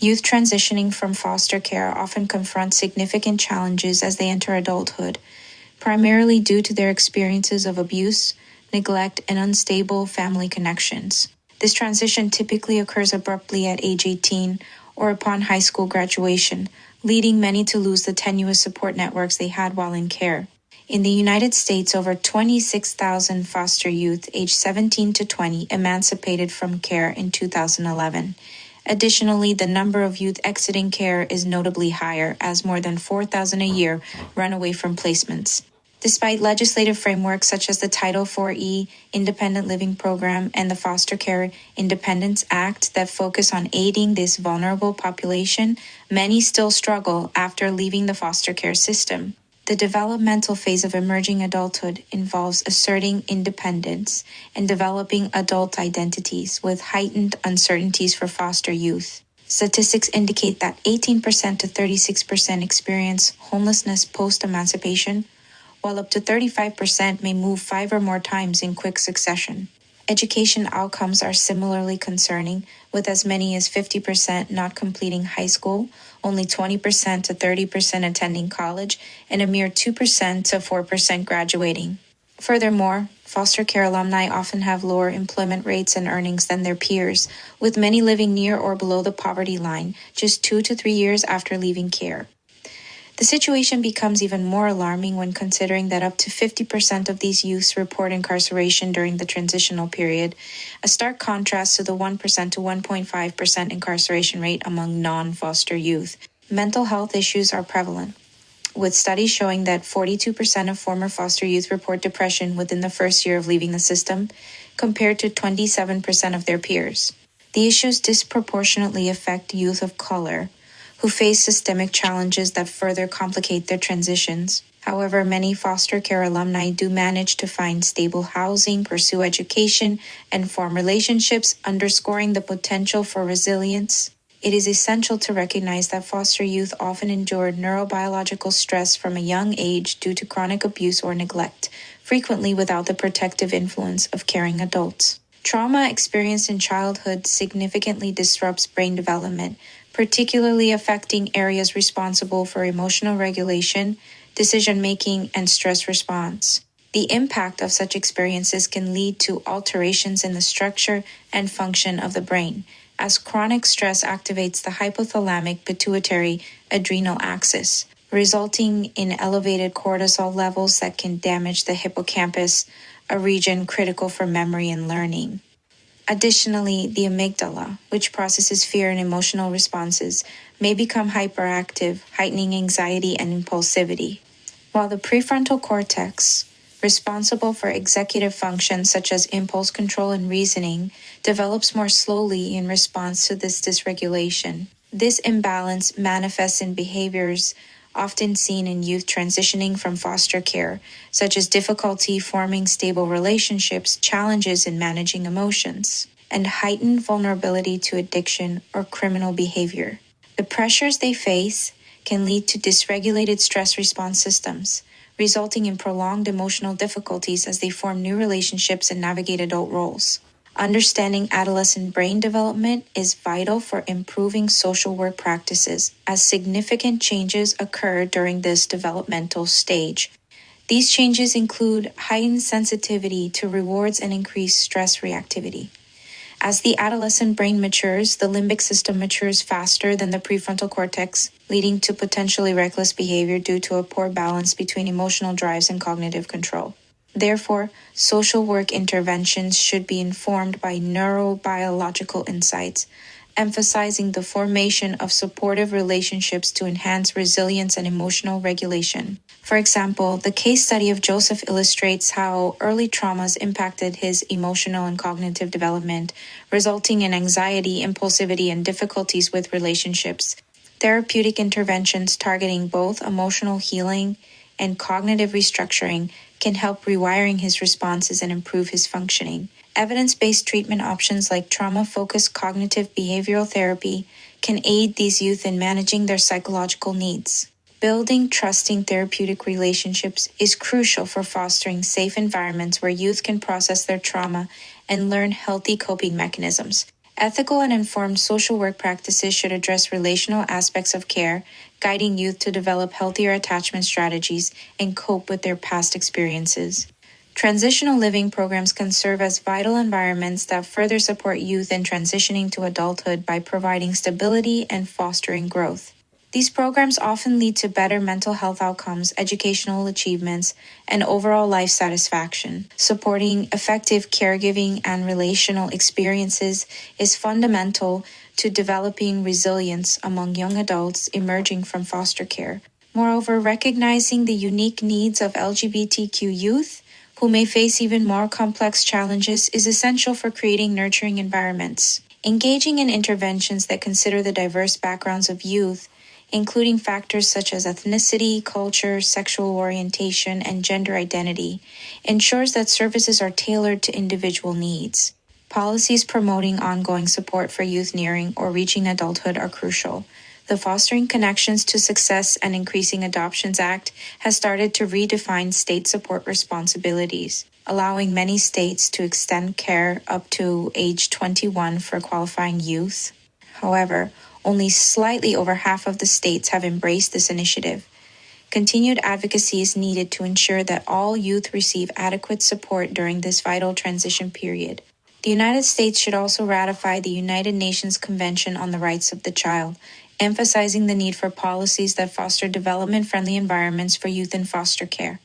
Youth transitioning from foster care often confront significant challenges as they enter adulthood, primarily due to their experiences of abuse, neglect, and unstable family connections. This transition typically occurs abruptly at age 18 or upon high school graduation, leading many to lose the tenuous support networks they had while in care. In the United States, over 26,000 foster youth aged 17 to 20 emancipated from care in 2011. Additionally, the number of youth exiting care is notably higher, as more than 4,000 a year run away from placements. Despite legislative frameworks such as the Title IV-E Independent Living Program and the Foster Care Independence Act that focus on aiding this vulnerable population, many still struggle after leaving the foster care system. The developmental phase of emerging adulthood involves asserting independence and developing adult identities with heightened uncertainties for foster youth. Statistics indicate that 18% to 36% experience homelessness post-emancipation, while up to 35% may move 5 or more times in quick succession. Education outcomes are similarly concerning, with as many as 50% not completing high school, only 20% to 30% attending college, and a mere 2% to 4% graduating. Furthermore, foster care alumni often have lower employment rates and earnings than their peers, with many living near or below the poverty line just 2 to 3 years after leaving care. The situation becomes even more alarming when considering that up to 50% of these youths report incarceration during the transitional period, a stark contrast to the 1% to 1.5% incarceration rate among non-foster youth. Mental health issues are prevalent, with studies showing that 42% of former foster youth report depression within the first year of leaving the system, compared to 27% of their peers. The issues disproportionately affect youth of color, who face systemic challenges that further complicate their transitions. However, many foster care alumni do manage to find stable housing, pursue education, and form relationships, underscoring the potential for resilience. It is essential to recognize that foster youth often endure neurobiological stress from a young age due to chronic abuse or neglect, frequently without the protective influence of caring adults. Trauma experienced in childhood significantly disrupts brain development, particularly affecting areas responsible for emotional regulation, decision-making, and stress response. The impact of such experiences can lead to alterations in the structure and function of the brain, as chronic stress activates the hypothalamic pituitary adrenal axis, resulting in elevated cortisol levels that can damage the hippocampus, a region critical for memory and learning. Additionally, the amygdala, which processes fear and emotional responses, may become hyperactive, heightening anxiety and impulsivity. While the prefrontal cortex, responsible for executive functions such as impulse control and reasoning, develops more slowly in response to this dysregulation. This imbalance manifests in behaviors often seen in youth transitioning from foster care, such as difficulty forming stable relationships, challenges in managing emotions, and heightened vulnerability to addiction or criminal behavior. The pressures they face can lead to dysregulated stress response systems, resulting in prolonged emotional difficulties as they form new relationships and navigate adult roles. Understanding adolescent brain development is vital for improving social work practices, as significant changes occur during this developmental stage. These changes include heightened sensitivity to rewards and increased stress reactivity. As the adolescent brain matures, the limbic system matures faster than the prefrontal cortex, leading to potentially reckless behavior due to a poor balance between emotional drives and cognitive control. Therefore, social work interventions should be informed by neurobiological insights, emphasizing the formation of supportive relationships to enhance resilience and emotional regulation. For example, the case study of Joseph illustrates how early traumas impacted his emotional and cognitive development, resulting in anxiety, impulsivity, and difficulties with relationships. Therapeutic interventions targeting both emotional healing and cognitive restructuring can help rewiring his responses and improve his functioning. Evidence-based treatment options like trauma-focused cognitive behavioral therapy can aid these youth in managing their psychological needs. Building trusting therapeutic relationships is crucial for fostering safe environments where youth can process their trauma and learn healthy coping mechanisms. Ethical and informed social work practices should address relational aspects of care, guiding youth to develop healthier attachment strategies and cope with their past experiences. Transitional living programs can serve as vital environments that further support youth in transitioning to adulthood by providing stability and fostering growth. These programs often lead to better mental health outcomes, educational achievements, and overall life satisfaction. Supporting effective caregiving and relational experiences is fundamental to developing resilience among young adults emerging from foster care. Moreover, recognizing the unique needs of LGBTQ youth who may face even more complex challenges is essential for creating nurturing environments. Engaging in interventions that consider the diverse backgrounds of youth, including factors such as ethnicity, culture, sexual orientation, and gender identity, ensures that services are tailored to individual needs. Policies promoting ongoing support for youth nearing or reaching adulthood are crucial. The Fostering Connections to Success and Increasing Adoptions Act has started to redefine state support responsibilities, allowing many states to extend care up to age 21 for qualifying youth. However, only slightly over half of the states have embraced this initiative. Continued advocacy is needed to ensure that all youth receive adequate support during this vital transition period. The United States should also ratify the United Nations Convention on the Rights of the Child, emphasizing the need for policies that foster development-friendly environments for youth in foster care.